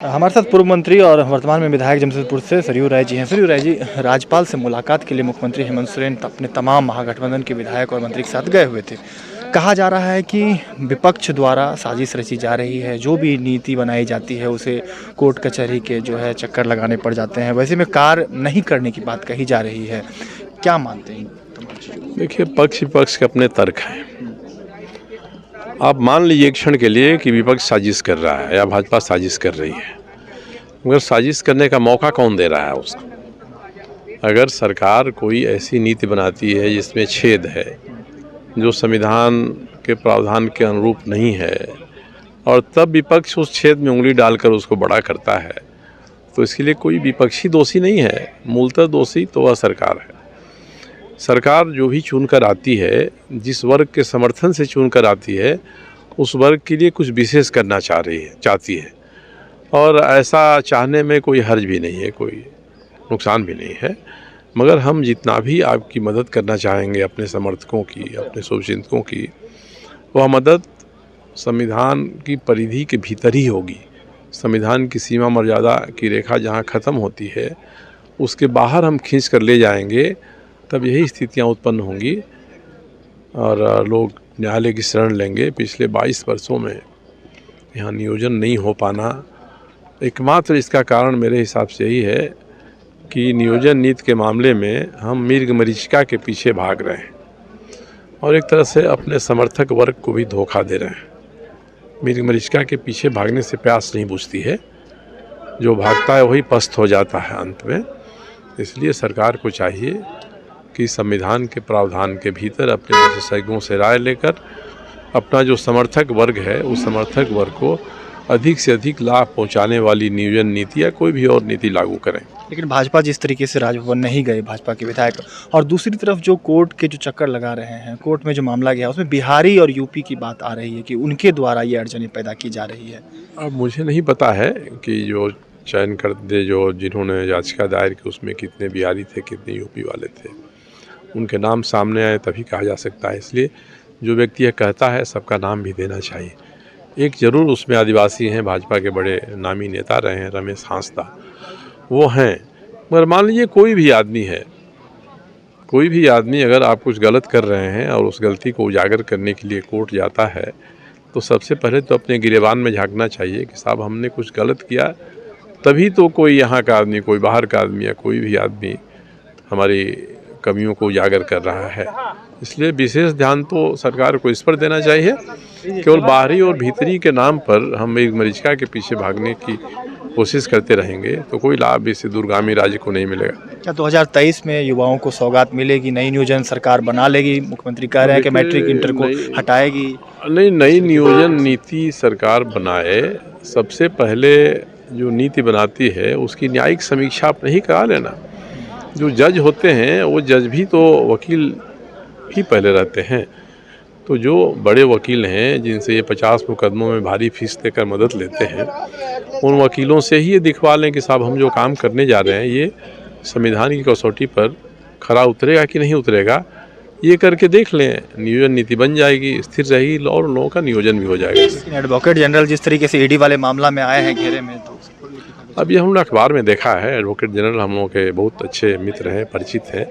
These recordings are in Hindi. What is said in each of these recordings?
हमारे साथ पूर्व मंत्री और वर्तमान में विधायक जमशेदपुर से सरयू राय जी हैं। सरयू राय जी, राज्यपाल से मुलाकात के लिए मुख्यमंत्री हेमंत सोरेन अपने तमाम महागठबंधन के विधायक और मंत्री के साथ गए हुए थे। कहा जा रहा है कि विपक्ष द्वारा साजिश रची जा रही है, जो भी नीति बनाई जाती है उसे कोर्ट कचहरी के चक्कर लगाने पड़ जाते हैं, वैसे में कार्य नहीं करने की बात कही जा रही है। क्या मानते हैं? देखिए, पक्ष विपक्ष के अपने तर्क हैं। आप मान लीजिए एक क्षण के लिए कि विपक्ष साजिश कर रहा है या भाजपा साजिश कर रही है, मगर साजिश करने का मौका कौन दे रहा है उसको? अगर सरकार कोई ऐसी नीति बनाती है जिसमें छेद है, जो संविधान के प्रावधान के अनुरूप नहीं है, और तब विपक्ष उस छेद में उंगली डालकर उसको बड़ा करता है, तो इसके लिए कोई विपक्षी दोषी नहीं है। मूलतः दोषी तो वह सरकार है। सरकार जो भी चुनकर आती है, जिस वर्ग के समर्थन से चुनकर आती है, उस वर्ग के लिए कुछ विशेष करना चाहती है, और ऐसा चाहने में कोई हर्ज भी नहीं है, कोई नुकसान भी नहीं है। मगर हम जितना भी आपकी मदद करना चाहेंगे अपने समर्थकों की, अपने शुभचिंतकों की, वह मदद संविधान की परिधि के भीतर ही होगी। संविधान की सीमा मर्यादा की रेखा जहाँ ख़त्म होती है, उसके बाहर हम खींच कर ले जाएंगे, तब यही स्थितियां उत्पन्न होंगी और लोग न्यायालय की शरण लेंगे। पिछले 22 वर्षों में यहाँ नियोजन नहीं हो पाना, एकमात्र इसका कारण मेरे हिसाब से यही है कि नियोजन नीति के मामले में हम मिर्ग मरीचिका के पीछे भाग रहे हैं और एक तरह से अपने समर्थक वर्ग को भी धोखा दे रहे हैं। मिर्ग मरीचिका के पीछे भागने से प्यास नहीं बुझती है, जो भागता है वही पस्त हो जाता है अंत में। इसलिए सरकार को चाहिए कि संविधान के प्रावधान के भीतर अपने विशेषज्ञों से राय लेकर अपना जो समर्थक वर्ग है, उस समर्थक वर्ग को अधिक से अधिक लाभ पहुंचाने वाली नियोजन नीति या कोई भी और नीति लागू करें। लेकिन भाजपा जिस तरीके से राजभवन नहीं गए भाजपा के विधायक, और दूसरी तरफ जो कोर्ट के जो चक्कर लगा रहे हैं, कोर्ट में जो मामला गया उसमें बिहारी और यूपी की बात आ रही है कि उनके द्वारा ये अड़चनें पैदा की जा रही है। अब मुझे नहीं पता है कि जो चयन करते जिन्होंने याचिका दायर की उसमें कितने बिहारी थे, कितने यूपी वाले थे, उनके नाम सामने आए तभी कहा जा सकता है। इसलिए जो व्यक्ति यह कहता है सबका नाम भी देना चाहिए। एक जरूर उसमें आदिवासी हैं, भाजपा के बड़े नामी नेता रहे हैं, रमेश हांसदा, वो हैं। मगर मान लीजिए कोई भी आदमी अगर आप कुछ गलत कर रहे हैं और उस गलती को उजागर करने के लिए कोर्ट जाता है, तो सबसे पहले तो अपने गिरेबान में झांकना चाहिए कि साहब हमने कुछ गलत किया, तभी तो कोई यहाँ का आदमी, कोई बाहर का आदमी या कोई भी आदमी हमारी कमियों को उजागर कर रहा है। इसलिए विशेष ध्यान तो सरकार को इस पर देना चाहिए। केवल बाहरी और भीतरी के नाम पर हम एक मरीचिका के पीछे भागने की कोशिश करते रहेंगे तो कोई लाभ इससे दूरगामी राज्य को नहीं मिलेगा। क्या 2023 में युवाओं को सौगात मिलेगी? नई नियोजन सरकार बना लेगी? मुख्यमंत्री कह रहे हैं कि मैट्रिक इंटर को हटाएगी। नहीं, नई नियोजन नीति सरकार बनाए, सबसे पहले जो नीति बनाती है उसकी न्यायिक समीक्षा आप नहीं करा लेना। जो जज होते हैं वो जज भी तो वकील ही पहले रहते हैं, तो जो बड़े वकील हैं जिनसे ये 50 मुकदमों में भारी फीस देकर मदद लेते हैं, उन वकीलों से ही ये दिखवा लें कि साहब हम जो काम करने जा रहे हैं ये संविधान की कसौटी पर खरा उतरेगा कि नहीं उतरेगा, ये करके देख लें। नियोजन नीति बन जाएगी, स्थिर रहेगी और लोगों का नियोजन भी हो जाएगा। एडवोकेट जनरल जिस तरीके से ईडी वाले मामला में आए हैं घेरे में, तो अब ये हमने अखबार में देखा है। एडवोकेट जनरल हम लोगों के बहुत अच्छे मित्र हैं, परिचित हैं।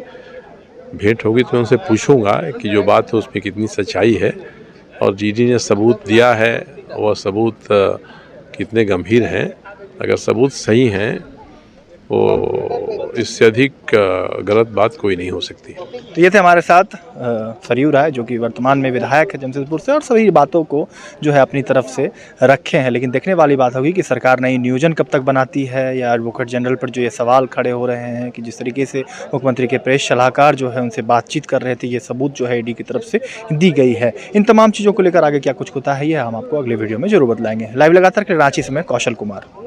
भेंट होगी तो उनसे पूछूंगा कि जो बात है उसमें कितनी सच्चाई है, और ईडी ने सबूत दिया है वह सबूत कितने गंभीर हैं। अगर सबूत सही हैं तो इससे अधिक गलत बात कोई नहीं हो सकती। तो ये थे हमारे साथ सरयू राय, जो कि वर्तमान में विधायक है जमशेदपुर से, और सभी बातों को अपनी तरफ से रखे हैं। लेकिन देखने वाली बात होगी कि सरकार नई नियोजन कब तक बनाती है, या एडवोकेट जनरल पर जो ये सवाल खड़े हो रहे हैं कि जिस तरीके से मुख्यमंत्री के प्रेस सलाहकार उनसे बातचीत कर रहे थे, ये सबूत ईडी की तरफ से दी गई है। इन तमाम चीज़ों को लेकर आगे क्या कुछ होता है ये हम आपको अगले वीडियो में जरूर बताएंगे। लाइव लगातार के रांची से मैं कौशल कुमार।